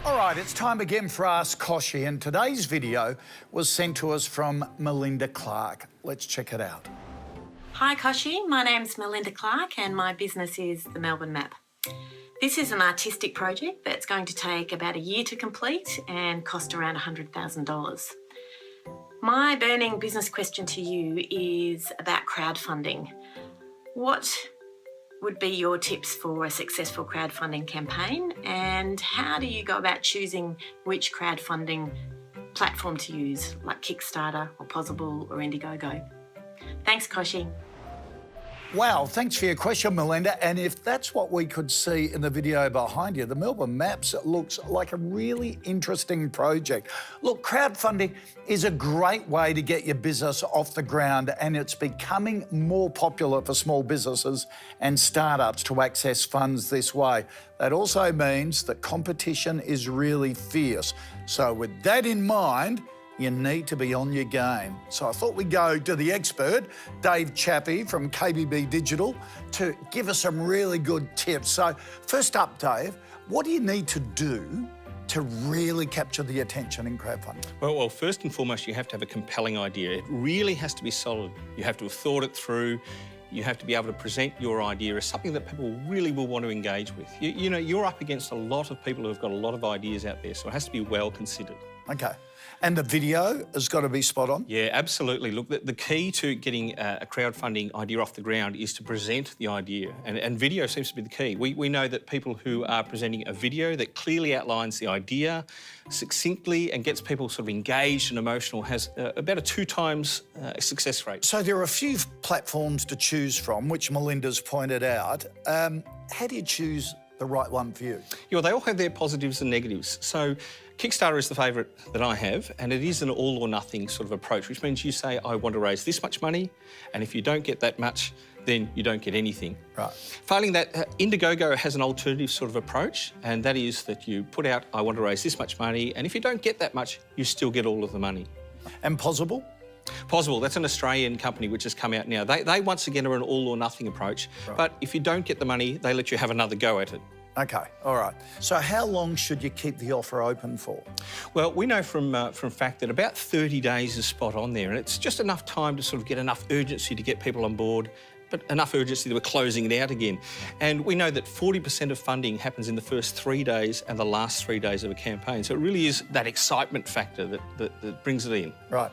All right, it's time again for Ask Kochie, and today's video was sent to us from Melinda Clark. Let's check it out. Hi Kochie, my name's Melinda Clark and my business is the Melbourne Map. This is an artistic project that's going to take about a year to complete and cost around $100,000. My burning business question to you is about crowdfunding. What would be your tips for a successful crowdfunding campaign, and how do you go about choosing which crowdfunding platform to use, like Kickstarter or Possible or Indiegogo? Thanks, Kochie. Wow, thanks for your question, Melinda. And if that's what we could see in the video behind you, the Melbourne Maps looks like a really interesting project. Look, crowdfunding is a great way to get your business off the ground, and it's becoming more popular for small businesses and startups to access funds this way. That also means that competition is really fierce. So with that in mind, you need to be on your game. So I thought we'd go to the expert, Dave Chappie from KBB Digital, to give us some really good tips. So first up, Dave, what do you need to do to really capture the attention in crowdfunding? Well, first and foremost, you have to have a compelling idea. It really has to be solid. You have to have thought it through. You have to be able to present your idea as something that people really will want to engage with. You know, you're up against a lot of people who have got a lot of ideas out there, so it has to be well considered. Okay. And the video has got to be spot on? Yeah, absolutely. Look, the key to getting a crowdfunding idea off the ground is to present the idea, and video seems to be the key. We know that people who are presenting a video that clearly outlines the idea succinctly and gets people sort of engaged and emotional has about a 2 times success rate. So there are a few platforms to choose from, which Melinda's pointed out. How do you choose the right one for you? Yeah, well, they all have their positives and negatives. So Kickstarter is the favourite that I have, and it is an all or nothing sort of approach, which means you say, I want to raise this much money, and if you don't get that much, then you don't get anything. Right. Failing that, Indiegogo has an alternative sort of approach, and that is that you put out, I want to raise this much money, and if you don't get that much, you still get all of the money. And Possible? Possible, that's an Australian company which has come out now. They once again are an all or nothing approach, right. But if you don't get the money, they let you have another go at it. Okay, all right. So how long should you keep the offer open for? Well, we know from fact that about 30 days is spot on there, and it's just enough time to sort of get enough urgency to get people on board, but enough urgency that we're closing it out again. And we know that 40% of funding happens in the first 3 days and the last 3 days of a campaign. So it really is that excitement factor that brings it in. Right.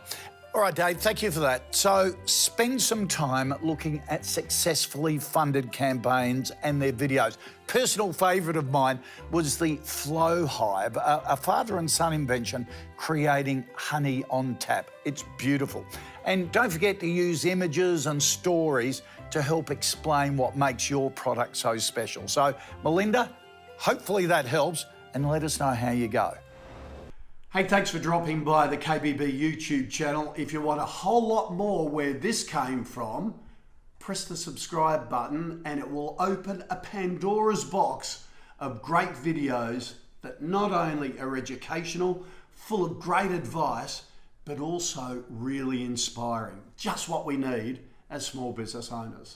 All right, Dave, thank you for that. So spend some time looking at successfully funded campaigns and their videos. Personal favourite of mine was the Flow Hive, a father and son invention creating honey on tap. It's beautiful. And don't forget to use images and stories to help explain what makes your product so special. So, Melinda, hopefully that helps, and let us know how you go. Hey, thanks for dropping by the KBB YouTube channel. If you want a whole lot more where this came from, press the subscribe button and it will open a Pandora's box of great videos that not only are educational, full of great advice, but also really inspiring. Just what we need as small business owners.